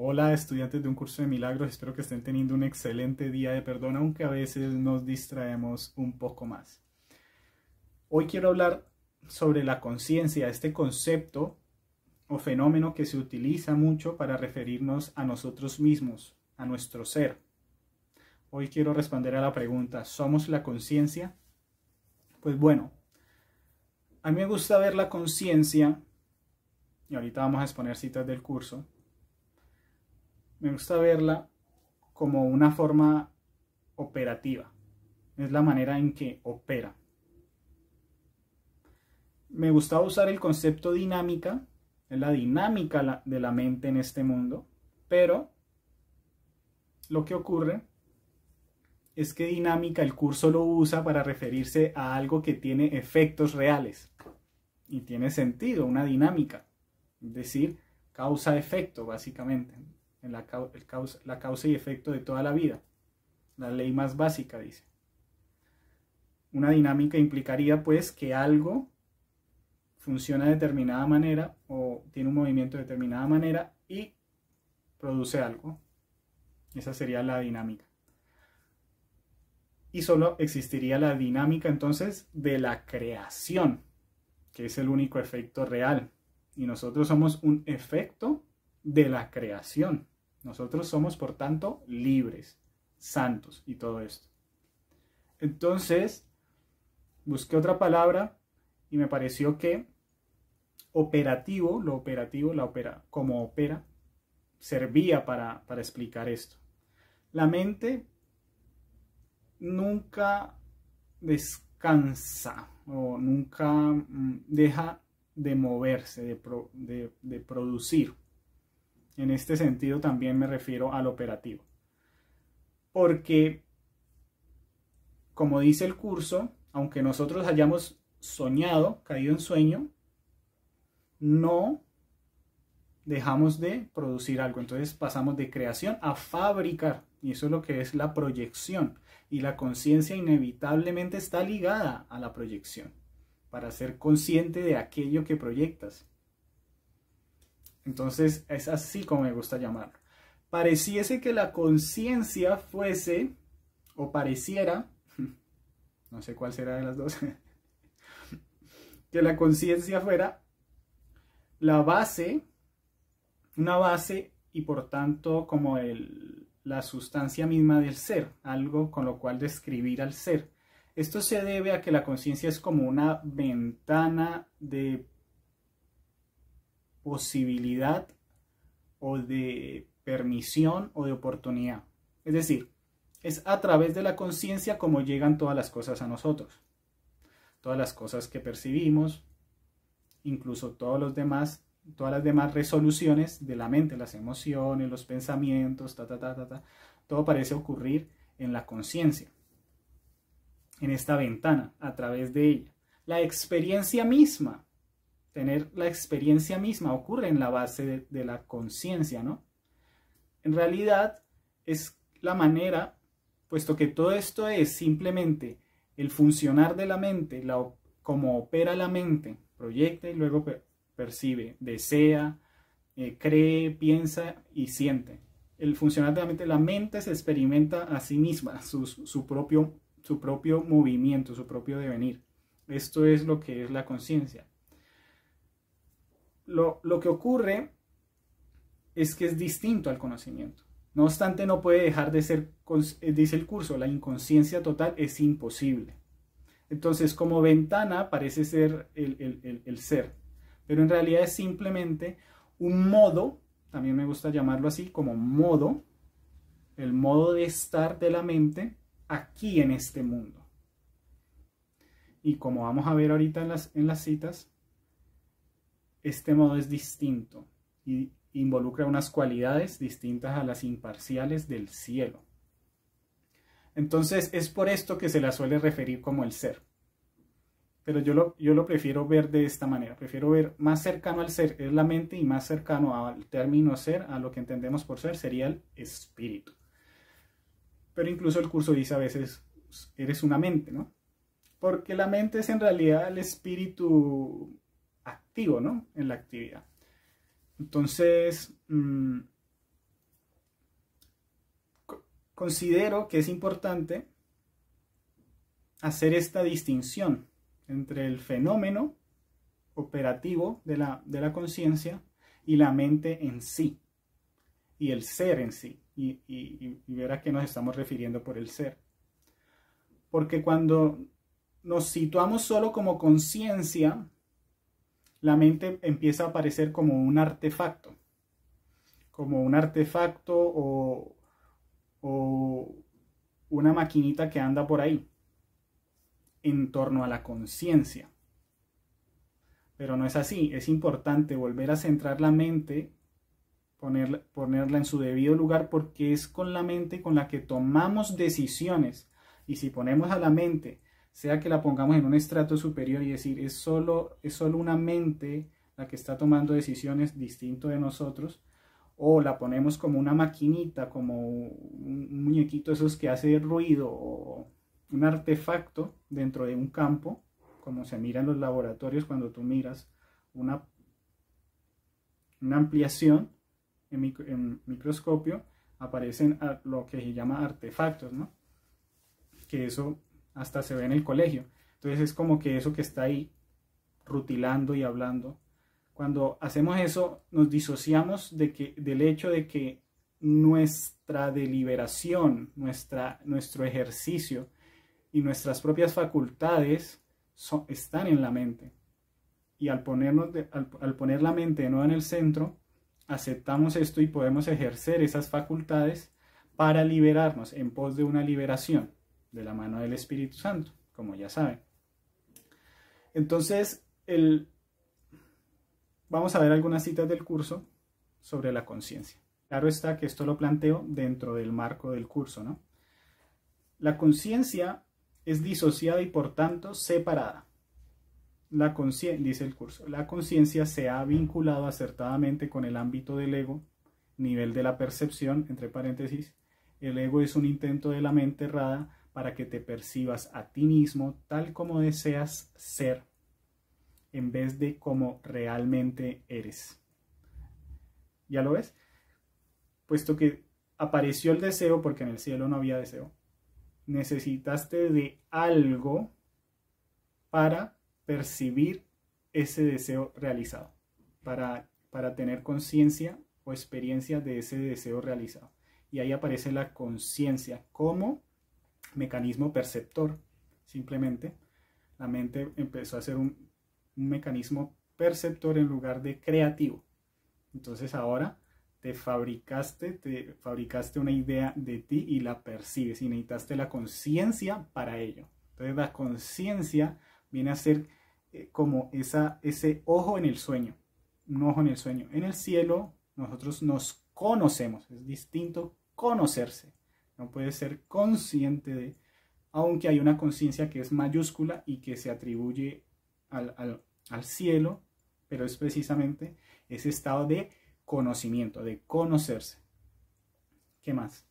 Hola estudiantes de un curso de milagros, espero que estén teniendo un excelente día de perdón, aunque a veces nos distraemos un poco más. Hoy quiero hablar sobre la conciencia, este concepto o fenómeno que se utiliza mucho para referirnos a nosotros mismos, a nuestro ser. Hoy quiero responder a la pregunta, ¿somos la conciencia? Pues bueno, a mí me gusta ver la conciencia, y ahorita vamos a exponer citas del curso. Me gusta verla como una forma operativa. Es la manera en que opera. Me gusta usar el concepto dinámica. Es la dinámica de la mente en este mundo. Pero lo que ocurre es que dinámica el curso lo usa para referirse a algo que tiene efectos reales. Y tiene sentido, una dinámica. Es decir, causa-efecto básicamente. La causa y efecto de toda la vida. La ley más básica, dice. Una dinámica implicaría pues que algo funciona de determinada manera o tiene un movimiento de determinada manera y produce algo. Esa sería la dinámica. Y solo existiría la dinámica entonces de la creación, que es el único efecto real. Y nosotros somos un efecto de la creación. Nosotros somos, por tanto, libres, santos y todo esto. Entonces, busqué otra palabra y me pareció que operativo, como opera, servía para explicar esto. La mente nunca descansa o nunca deja de moverse, de producir. En este sentido también me refiero al operativo. Porque, como dice el curso, aunque nosotros hayamos soñado, caído en sueño, no dejamos de producir algo. Entonces pasamos de creación a fabricar. Y eso es lo que es la proyección. Y la conciencia inevitablemente está ligada a la proyección. Para ser consciente de aquello que proyectas. Entonces es así como me gusta llamarlo. Pareciese que la conciencia fuese, o pareciera, no sé cuál será de las dos, que la conciencia fuera la base, una base y por tanto como la sustancia misma del ser, algo con lo cual describir al ser. Esto se debe a que la conciencia es como una ventana de posibilidad o de permisión o de oportunidad. Es decir, es a través de la conciencia como llegan todas las cosas a nosotros. Todas las cosas que percibimos, incluso todas las demás resoluciones de la mente, las emociones, los pensamientos, todo parece ocurrir en la conciencia, en esta ventana, a través de ella. La experiencia misma, tener la experiencia misma ocurre en la base de la conciencia, ¿no? En realidad es la manera, puesto que todo esto es simplemente el funcionar de la mente, como opera la mente, proyecta y luego percibe, desea, cree, piensa y siente. El funcionar de la mente se experimenta a sí misma, su propio movimiento, su propio devenir. Esto es lo que es la conciencia. Lo que ocurre es que es distinto al conocimiento. No obstante, no puede dejar de ser, dice el curso, la inconsciencia total es imposible. Entonces, como ventana parece ser el ser, pero en realidad es simplemente un modo, también me gusta llamarlo así, como modo, el modo de estar de la mente aquí en este mundo. Y como vamos a ver ahorita en las citas, este modo es distinto y involucra unas cualidades distintas a las imparciales del cielo. Entonces es por esto que se la suele referir como el ser. Pero yo lo prefiero ver de esta manera. Prefiero ver más cercano al ser es la mente y más cercano al término ser, a lo que entendemos por ser, sería el espíritu. Pero incluso el curso dice a veces, eres una mente, ¿no? Porque la mente es en realidad el espíritu activo, ¿no? En la actividad. Entonces, considero que es importante hacer esta distinción entre el fenómeno operativo de la conciencia y la mente en sí, y el ser en sí, y ver a qué nos estamos refiriendo por el ser. Porque cuando nos situamos solo como conciencia, la mente empieza a aparecer como un artefacto o una maquinita que anda por ahí en torno a la conciencia. Pero no es así, es importante volver a centrar la mente, ponerla en su debido lugar, porque es con la mente con la que tomamos decisiones. Y si ponemos a la mente, sea que la pongamos en un estrato superior y decir, es solo una mente la que está tomando decisiones distinto de nosotros, o la ponemos como una maquinita, como un muñequito esos que hace ruido, o un artefacto dentro de un campo, como se mira en los laboratorios cuando tú miras una ampliación en microscopio, aparecen lo que se llama artefactos, ¿no? Que eso hasta se ve en el colegio. Entonces es como que eso que está ahí rutilando y hablando. Cuando hacemos eso, nos disociamos del hecho de que nuestra deliberación, nuestro ejercicio y nuestras propias facultades están en la mente. Y al poner la mente de nuevo en el centro, aceptamos esto y podemos ejercer esas facultades para liberarnos en pos de una liberación de la mano del Espíritu Santo, como ya saben. Entonces, vamos a ver algunas citas del curso sobre la conciencia. Claro está que esto lo planteo dentro del marco del curso, ¿no? La conciencia es disociada y por tanto separada. Dice el curso, la conciencia se ha vinculado acertadamente con el ámbito del ego, nivel de la percepción, entre paréntesis. El ego es un intento de la mente errada para que te percibas a ti mismo tal como deseas ser, en vez de como realmente eres. ¿Ya lo ves? Puesto que apareció el deseo, porque en el cielo no había deseo, necesitaste de algo para percibir ese deseo realizado, para tener conciencia o experiencia de ese deseo realizado. Y ahí aparece la conciencia como mecanismo perceptor. Simplemente la mente empezó a ser un mecanismo perceptor en lugar de creativo. Entonces ahora te fabricaste una idea de ti y la percibes, y necesitaste la conciencia para ello. Entonces la conciencia viene a ser como ese ojo en el sueño, un ojo en el sueño. En el cielo nosotros nos conocemos, es distinto conocerse. No puedes ser consciente de, aunque hay una conciencia que es mayúscula y que se atribuye al cielo, pero es precisamente ese estado de conocimiento, de conocerse. ¿Qué más?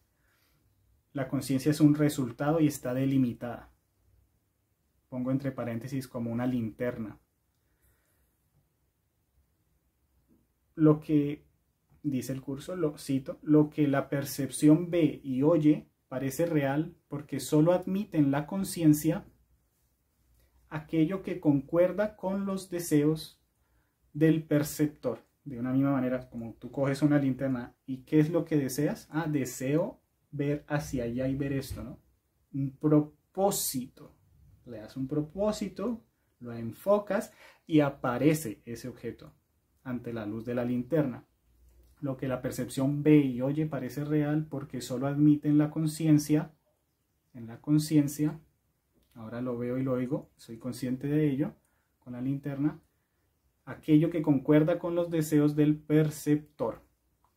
La conciencia es un resultado y está delimitada. Pongo entre paréntesis como una linterna. Lo que, dice el curso, lo cito, lo que la percepción ve y oye parece real porque solo admite en la conciencia aquello que concuerda con los deseos del perceptor. De una misma manera, como tú coges una linterna y ¿qué es lo que deseas? Ah, deseo ver hacia allá y ver esto, ¿no? Un propósito. Le das un propósito, lo enfocas y aparece ese objeto ante la luz de la linterna. Lo que la percepción ve y oye parece real porque solo admite en la conciencia, ahora lo veo y lo oigo, soy consciente de ello, con la linterna, aquello que concuerda con los deseos del perceptor.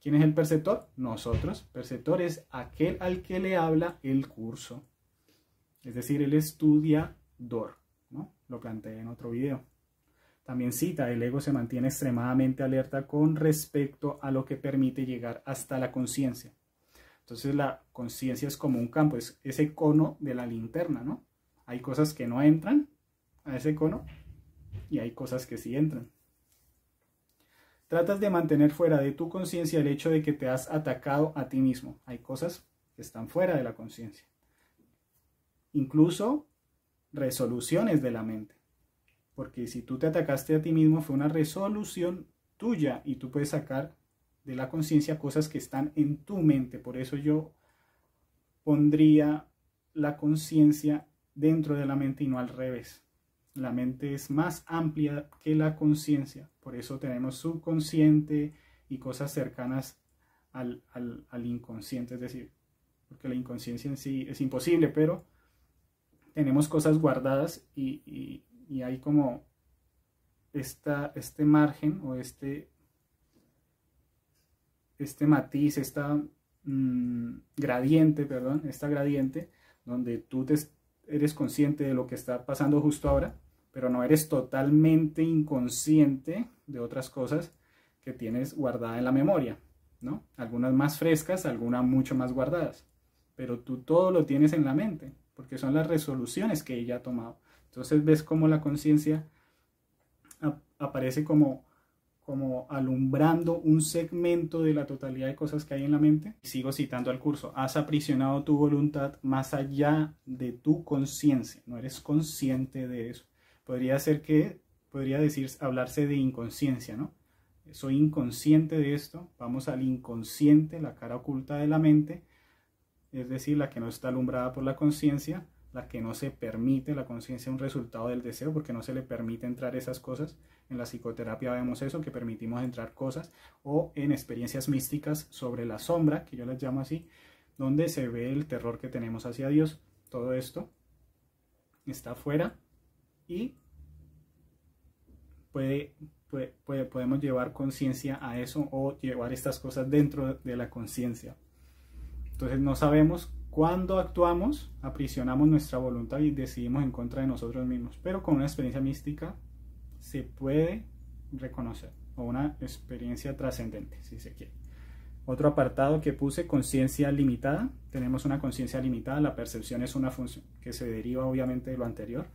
¿Quién es el perceptor? Nosotros. Perceptor es aquel al que le habla el curso. Es decir, el estudiador, ¿no? Lo planteé en otro video. También cita, el ego se mantiene extremadamente alerta con respecto a lo que permite llegar hasta la conciencia. Entonces la conciencia es como un campo, es ese cono de la linterna, ¿no? Hay cosas que no entran a ese cono y hay cosas que sí entran. Tratas de mantener fuera de tu conciencia el hecho de que te has atacado a ti mismo. Hay cosas que están fuera de la conciencia. Incluso resoluciones de la mente. Porque si tú te atacaste a ti mismo, fue una resolución tuya y tú puedes sacar de la conciencia cosas que están en tu mente. Por eso yo pondría la conciencia dentro de la mente y no al revés. La mente es más amplia que la conciencia. Por eso tenemos subconsciente y cosas cercanas al inconsciente. Es decir, porque la inconsciencia en sí es imposible, pero tenemos cosas guardadas y hay como este margen o este matiz, esta gradiente, donde tú eres consciente de lo que está pasando justo ahora, pero no eres totalmente inconsciente de otras cosas que tienes guardada en la memoria, ¿no? Algunas más frescas, algunas mucho más guardadas, pero tú todo lo tienes en la mente, porque son las resoluciones que ella ha tomado. Entonces ves cómo la conciencia aparece como alumbrando un segmento de la totalidad de cosas que hay en la mente. Sigo citando al curso: has aprisionado tu voluntad más allá de tu conciencia, no eres consciente de eso. Podría hablarse de inconsciencia, ¿no? Soy inconsciente de esto. Vamos al inconsciente, la cara oculta de la mente, es decir, la que no está alumbrada por la conciencia, la que no se permite. La conciencia es un resultado del deseo, porque no se le permite entrar esas cosas. En la psicoterapia vemos eso, que permitimos entrar cosas, o en experiencias místicas sobre la sombra, que yo las llamo así, donde se ve el terror que tenemos hacia Dios. Todo esto está afuera y podemos llevar conciencia a eso, o llevar estas cosas dentro de la conciencia. Entonces no sabemos cuándo actuamos, aprisionamos nuestra voluntad y decidimos en contra de nosotros mismos, pero con una experiencia mística se puede reconocer, o una experiencia trascendente, si se quiere. Otro apartado que puse: conciencia limitada. Tenemos una conciencia limitada. La percepción es una función que se deriva obviamente de lo anterior.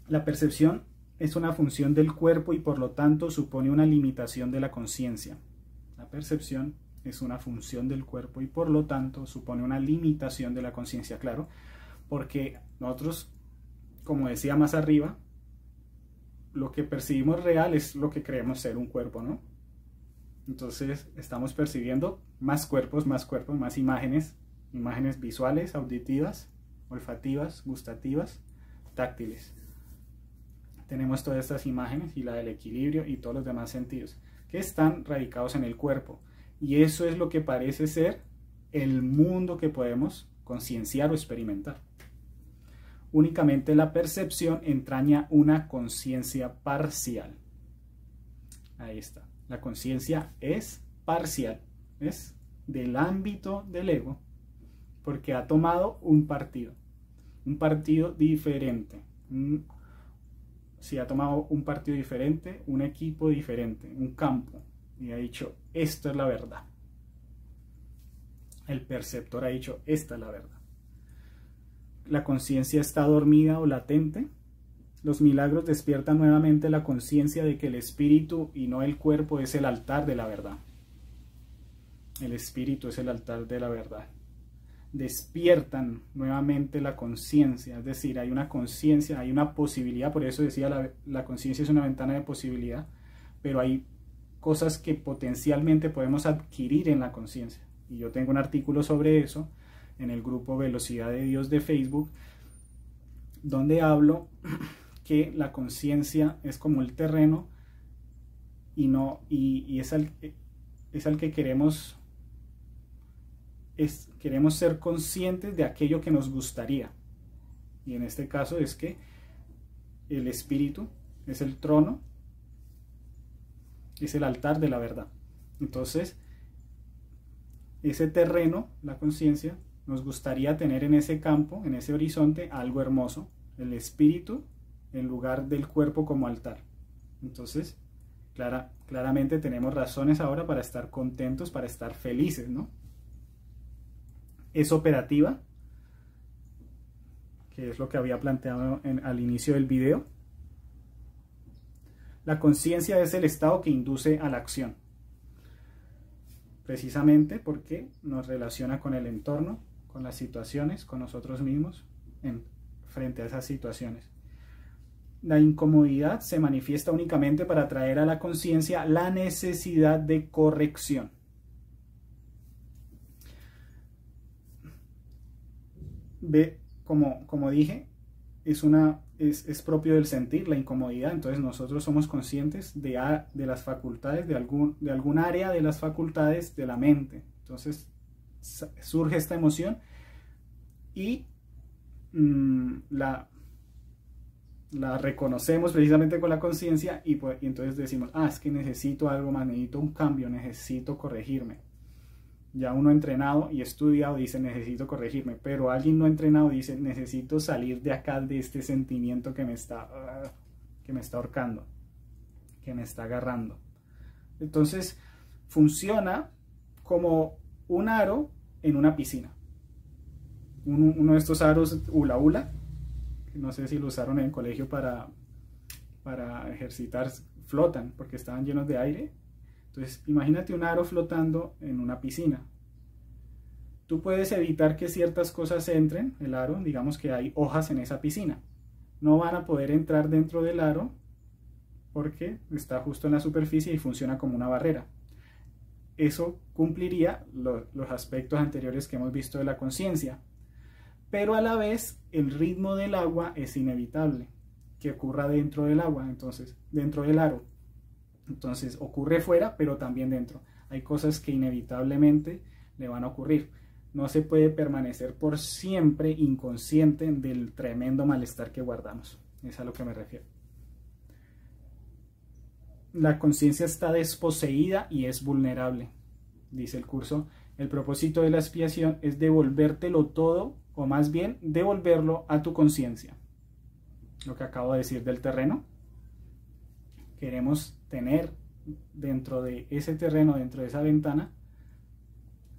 La percepción es una función del cuerpo y por lo tanto supone una limitación de la conciencia. La percepción es una función del cuerpo y por lo tanto supone una limitación de la conciencia, claro, porque nosotros, como decía más arriba, lo que percibimos real es lo que creemos ser un cuerpo, ¿no? Entonces estamos percibiendo más cuerpos, más imágenes visuales, auditivas, olfativas, gustativas, táctiles. Tenemos todas estas imágenes y la del equilibrio y todos los demás sentidos que están radicados en el cuerpo. Y eso es lo que parece ser el mundo que podemos concienciar o experimentar. Únicamente la percepción entraña una conciencia parcial. Ahí está. La conciencia es parcial, es del ámbito del ego, porque ha tomado un partido diferente. Si ha tomado un partido diferente, un equipo diferente, un campo, y ha dicho: esto es la verdad. El perceptor ha dicho: esta es la verdad. La conciencia está dormida o latente. Los milagros despiertan nuevamente la conciencia de que el espíritu y no el cuerpo es el altar de la verdad. El espíritu es el altar de la verdad. Despiertan nuevamente la conciencia, es decir, hay una conciencia, hay una posibilidad. Por eso decía, la conciencia es una ventana de posibilidad, pero hay cosas que potencialmente podemos adquirir en la conciencia. Y yo tengo un artículo sobre eso en el grupo Velocidad de Dios de Facebook, donde hablo que la conciencia es como el terreno y es al que queremos ser conscientes de aquello que nos gustaría. Y en este caso es que el espíritu es el trono, es el altar de la verdad. Entonces, ese terreno, la conciencia, nos gustaría tener en ese campo, en ese horizonte, algo hermoso: el espíritu en lugar del cuerpo como altar. Entonces, claramente tenemos razones ahora para estar contentos, para estar felices, ¿no? Es operativa, que es lo que había planteado al inicio del video. La conciencia es el estado que induce a la acción. precisamente porque nos relaciona con el entorno, con las situaciones, con nosotros mismos, frente a esas situaciones. La incomodidad se manifiesta únicamente para traer a la conciencia la necesidad de corrección. Ve, como dije, es propio del sentir, la incomodidad. Entonces nosotros somos conscientes de las facultades, de algún área de las facultades de la mente. Entonces surge esta emoción y la reconocemos precisamente con la conciencia y entonces decimos, es que necesito algo más, necesito un cambio, necesito corregirme. Ya uno entrenado y estudiado dice necesito corregirme, pero alguien no entrenado dice necesito salir de acá, de este sentimiento que me está ahorcando, que me está agarrando. Entonces funciona como un aro en una piscina. Uno de estos aros hula hula, que no sé si lo usaron en el colegio para ejercitar, flotan porque estaban llenos de aire. Entonces, imagínate un aro flotando en una piscina. Tú puedes evitar que ciertas cosas entren, el aro, digamos que hay hojas en esa piscina. No van a poder entrar dentro del aro porque está justo en la superficie y funciona como una barrera. Eso cumpliría los aspectos anteriores que hemos visto de la conciencia. Pero a la vez, el ritmo del agua es inevitable que ocurra dentro del agua, entonces, dentro del aro. Entonces ocurre fuera, pero también dentro. Hay cosas que inevitablemente le van a ocurrir. No se puede permanecer por siempre inconsciente del tremendo malestar que guardamos. Es a lo que me refiero. La conciencia está desposeída y es vulnerable. Dice el curso, el propósito de la expiación es devolvértelo todo, o más bien devolverlo a tu conciencia. Lo que acabo de decir del terreno. Queremos tener dentro de ese terreno, dentro de esa ventana,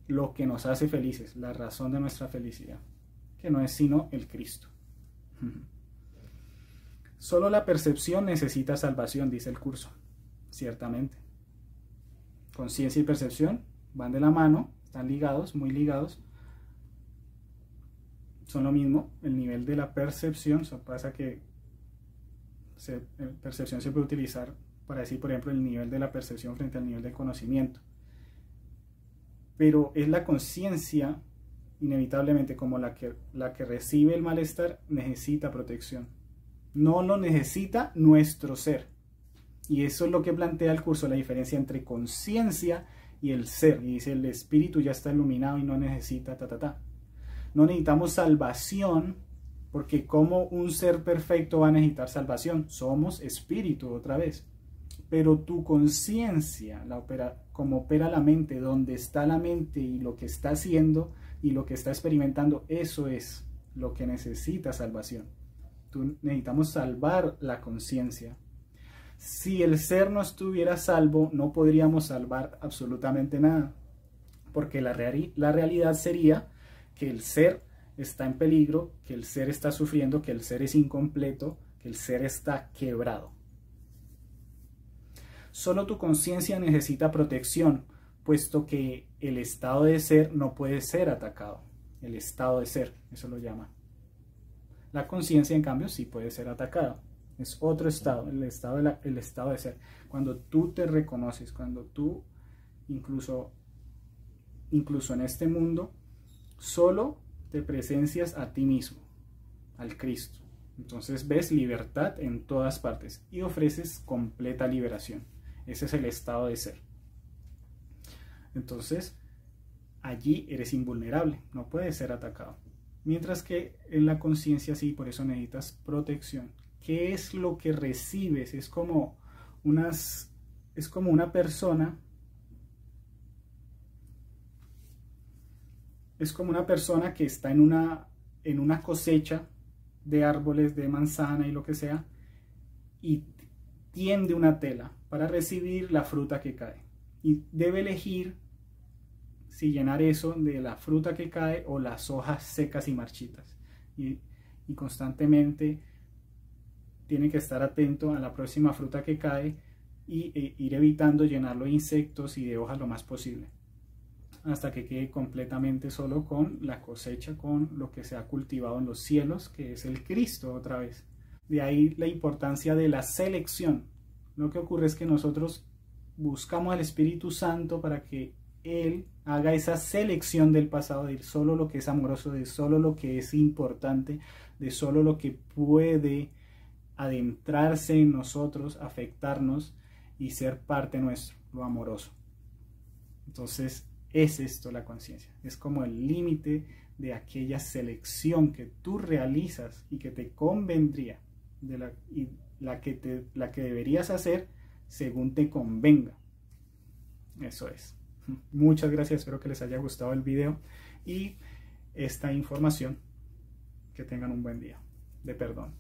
lo que nos hace felices, la razón de nuestra felicidad, que no es sino el Cristo. Solo la percepción necesita salvación, dice el curso, ciertamente. Conciencia y percepción van de la mano, están ligados, muy ligados, son lo mismo. El nivel de la percepción, pasa que percepción se puede utilizar para decir, por ejemplo, el nivel de la percepción frente al nivel de conocimiento. Pero es la conciencia, inevitablemente, como la que recibe el malestar, necesita protección. No lo necesita nuestro ser. Y eso es lo que plantea el curso, la diferencia entre conciencia y el ser. Y dice, el espíritu ya está iluminado y no necesita No necesitamos salvación, porque como un ser perfecto va a necesitar salvación. Somos espíritu otra vez. Pero tu conciencia, como opera la mente, donde está la mente y lo que está haciendo y lo que está experimentando, eso es lo que necesita salvación. Necesitamos salvar la conciencia. Si el ser no estuviera salvo, no podríamos salvar absolutamente nada. Porque la realidad sería que el ser está en peligro, que el ser está sufriendo, que el ser es incompleto, que el ser está quebrado. Solo tu conciencia necesita protección, puesto que el estado de ser no puede ser atacado. El estado de ser, eso lo llama. La conciencia, en cambio, sí puede ser atacada. Es otro estado, el estado de ser. Cuando tú te reconoces, cuando tú, incluso en este mundo, solo te presencias a ti mismo, al Cristo. Entonces ves libertad en todas partes y ofreces completa liberación. Ese es el estado de ser. Entonces, allí eres invulnerable, no puedes ser atacado. Mientras que en la conciencia sí, por eso necesitas protección. ¿Qué es lo que recibes? Es como una persona. Es como una persona que está en una cosecha de árboles, de manzana y lo que sea, y tiende una tela para recibir la fruta que cae. Y debe elegir si llenar eso de la fruta que cae o las hojas secas y marchitas. Y constantemente tiene que estar atento a la próxima fruta que cae y ir evitando llenarlo de insectos y de hojas lo más posible. hasta que quede completamente solo con la cosecha, con lo que se ha cultivado en los cielos, que es el Cristo otra vez. De ahí la importancia de la selección. Lo que ocurre es que nosotros buscamos al Espíritu Santo para que Él haga esa selección del pasado, de solo lo que es amoroso, de solo lo que es importante, de solo lo que puede adentrarse en nosotros, afectarnos y ser parte nuestro, lo amoroso. Entonces es esto la conciencia, es como el límite de aquella selección que tú realizas y que te convendría, la que deberías hacer según te convenga. Eso es. Muchas gracias, espero que les haya gustado el video y esta información. Que tengan un buen día de perdón.